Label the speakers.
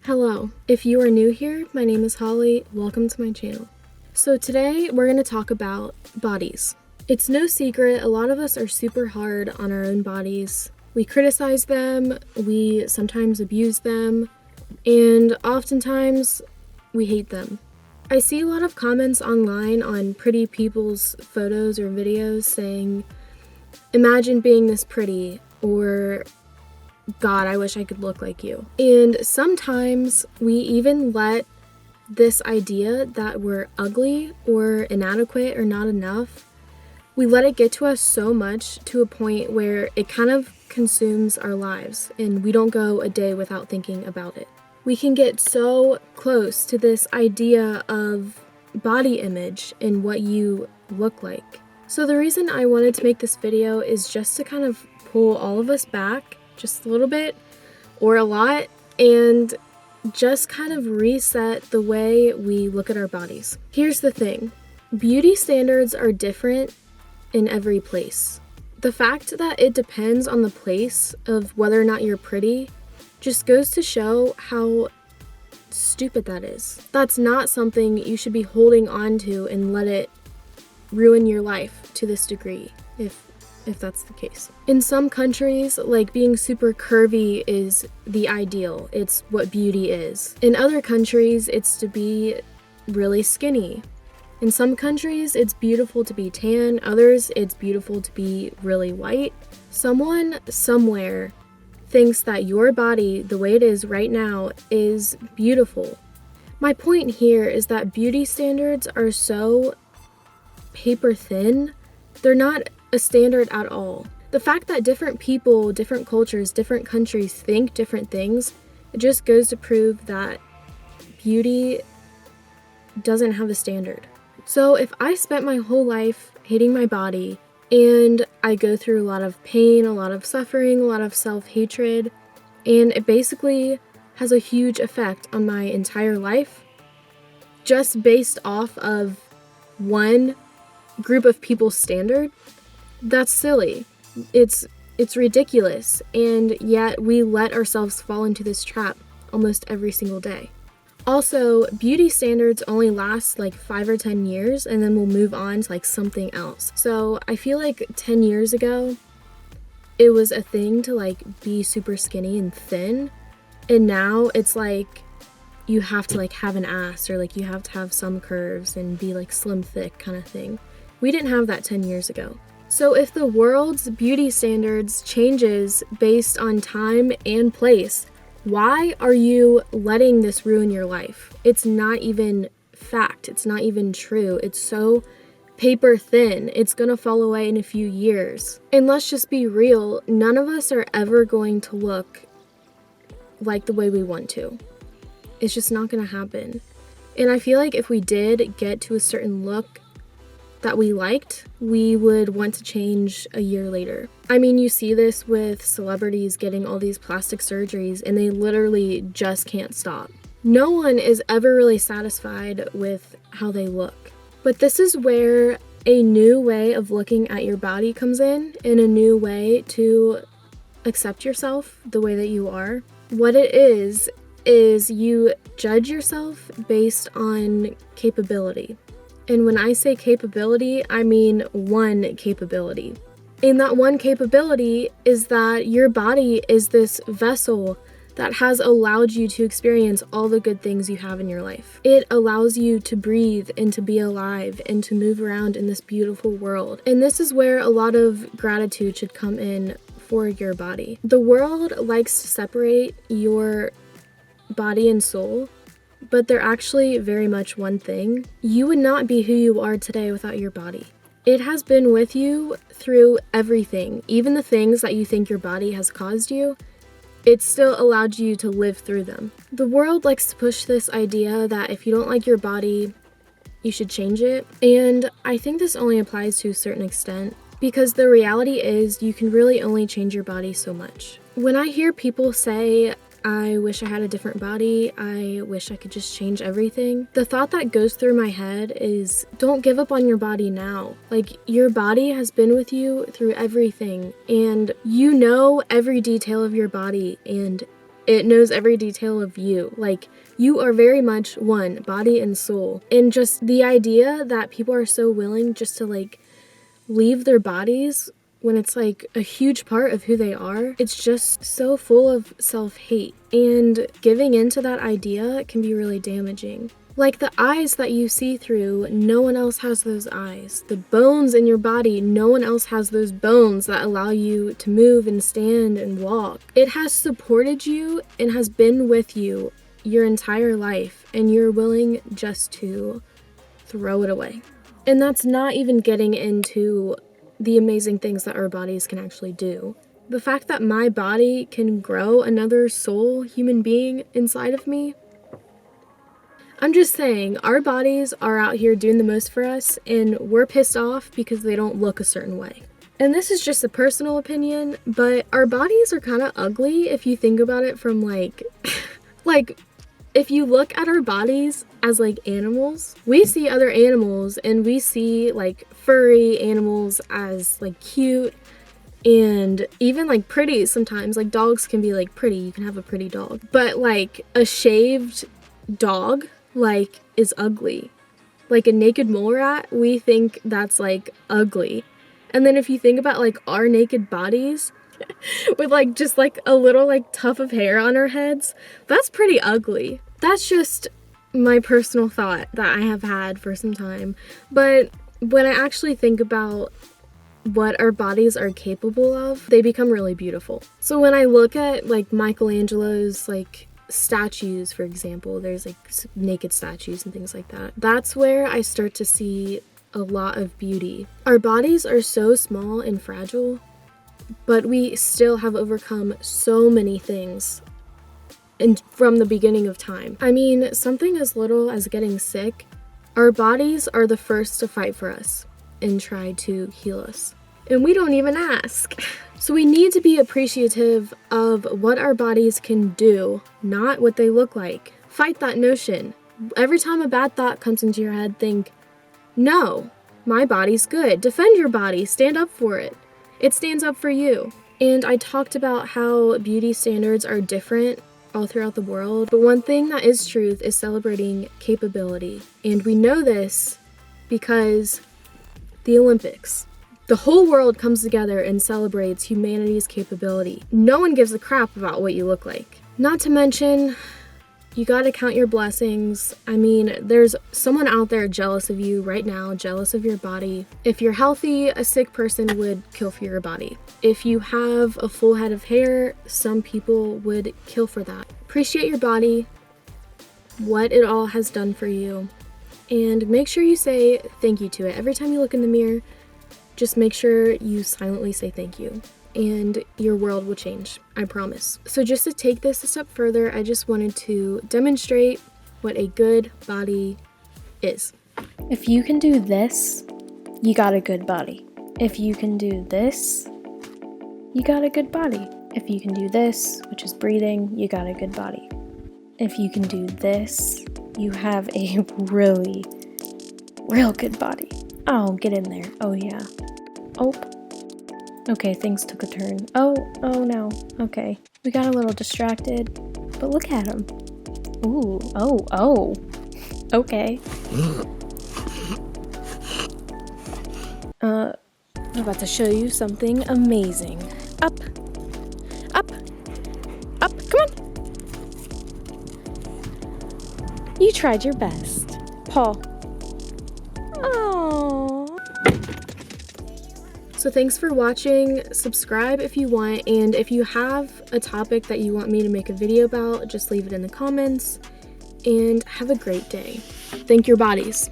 Speaker 1: Hello, if you are new here, my name is Holly. Welcome to my channel. So today we're going to talk about bodies. It's no secret, a lot of us are super hard on our own bodies. We criticize them, we sometimes abuse them, and oftentimes we hate them. I see a lot of comments online on pretty people's photos or videos saying, "Imagine being this pretty," or "God, I wish I could look like you." And sometimes we even let this idea that we're ugly or inadequate or not enough, we let it get to us so much to a point where it kind of consumes our lives and we don't go a day without thinking about it. We can get so close to this idea of body image and what you look like. So the reason I wanted to make this video is just to kind of pull all of us back just a little bit or a lot and just kind of reset the way we look at our bodies. Here's the thing. Beauty standards are different in every place. The fact that it depends on the place of whether or not you're pretty just goes to show how stupid that is. That's not something you should be holding on to and let it ruin your life to this degree, if that's the case. In some countries, like being super curvy is the ideal. It's what beauty is. In other countries, it's to be really skinny. In some countries, it's beautiful to be tan. Others, it's beautiful to be really white. Someone somewhere thinks that your body, the way it is right now, is beautiful. My point here is that beauty standards are so paper thin. They're not a standard at all. The fact that different people, different cultures, different countries think different things, it just goes to prove that beauty doesn't have a standard. So if I spent my whole life hating my body and I go through a lot of pain, a lot of suffering, a lot of self-hatred, and it basically has a huge effect on my entire life, just based off of one group of people's standard, that's silly. It's ridiculous, and yet we let ourselves fall into this trap almost every single day. Also, beauty standards only last like 5 or 10 years, and then we'll move on to like something else. So I feel like 10 years ago, it was a thing to like be super skinny and thin, and now it's like you have to like have an ass, or like you have to have some curves and be like slim thick kind of thing. We didn't have that 10 years ago. So if the world's beauty standards changes based on time and place, why are you letting this ruin your life? It's not even fact. It's not even true. It's so paper thin. It's gonna fall away in a few years. And let's just be real, none of us are ever going to look like the way we want to. It's just not gonna happen. And I feel like if we did get to a certain look that we liked, we would want to change a year later. I mean, you see this with celebrities getting all these plastic surgeries and they literally just can't stop. No one is ever really satisfied with how they look. But this is where a new way of looking at your body comes in, and a new way to accept yourself the way that you are. What it is you judge yourself based on capability. And when I say capability, I mean one capability. And that one capability is that your body is this vessel that has allowed you to experience all the good things you have in your life. It allows you to breathe and to be alive and to move around in this beautiful world. And this is where a lot of gratitude should come in for your body. The world likes to separate your body and soul, but they're actually very much one thing. You would not be who you are today without your body. It has been with you through everything, even the things that you think your body has caused you. It still allowed you to live through them. The world likes to push this idea that if you don't like your body, you should change it. And I think this only applies to a certain extent, because the reality is you can really only change your body so much. When I hear people say, "I wish I had a different body, I wish I could just change everything," the thought that goes through my head is, don't give up on your body now. Like, your body has been with you through everything, and you know every detail of your body, and It knows every detail of you. Like, you are very much one, body and soul. And just the idea that people are so willing just to like leave their bodies when it's like a huge part of who they are, it's just so full of self-hate. And giving into that idea can be really damaging. Like the eyes that you see through, no one else has those eyes. The bones in your body, no one else has those bones that allow you to move and stand and walk. It has supported you and has been with you your entire life, and you're willing just to throw it away. And that's not even getting into the amazing things that our bodies can actually do. The fact that my body can grow another soul, human being inside of me, I'm just saying, our bodies are out here doing the most for us, and we're pissed off because they don't look a certain way. And this is just a personal opinion, but our bodies are kind of ugly if you think about it from like, if you look at our bodies as like animals, we see other animals and we see like furry animals as like cute and even like pretty sometimes. Like dogs can be like pretty, you can have a pretty dog. But like a shaved dog, like, is ugly. Like a naked mole rat, we think that's like ugly. And then if you think about like our naked bodies with like just like a little like tuft of hair on our heads, that's pretty ugly. That's just my personal thought that I have had for some time. But when I actually think about what our bodies are capable of, they become really beautiful. So when I look at like Michelangelo's like statues, for example, there's like naked statues and things like that. That's where I start to see a lot of beauty. Our bodies are so small and fragile, but we still have overcome so many things and from the beginning of time. I mean, something as little as getting sick, our bodies are the first to fight for us and try to heal us. And we don't even ask. So we need to be appreciative of what our bodies can do, not what they look like. Fight that notion. Every time a bad thought comes into your head, think, no, my body's good. Defend your body. Stand up for it. It stands up for you. And I talked about how beauty standards are different all throughout the world, but one thing that is truth is celebrating capability. And we know this because the Olympics. The whole world comes together and celebrates humanity's capability. No one gives a crap about what you look like. Not to mention, you gotta count your blessings. I mean, there's someone out there jealous of you right now, jealous of your body. If you're healthy, a sick person would kill for your body. If you have a full head of hair, some people would kill for that. Appreciate your body, what it all has done for you, and make sure you say thank you to it. Every time you look in the mirror, just make sure you silently say thank you, and your world will change, I promise. So just to take this a step further, I just wanted to demonstrate what a good body is.
Speaker 2: If you can do this, you got a good body. If you can do this, you got a good body. If you can do this, which is breathing, you got a good body. If you can do this, you have a real good body. Oh, get in there. Oh, yeah. Oh. Okay, things took a turn. Oh no. Okay. We got a little distracted, but look at him. Ooh, oh. Okay. I'm about to show you something amazing. Up. Come on. You tried your best. Paul. Oh.
Speaker 1: So thanks for watching. Subscribe if you want, and if you have a topic that you want me to make a video about, just leave it in the comments, and have a great day. Thank your bodies.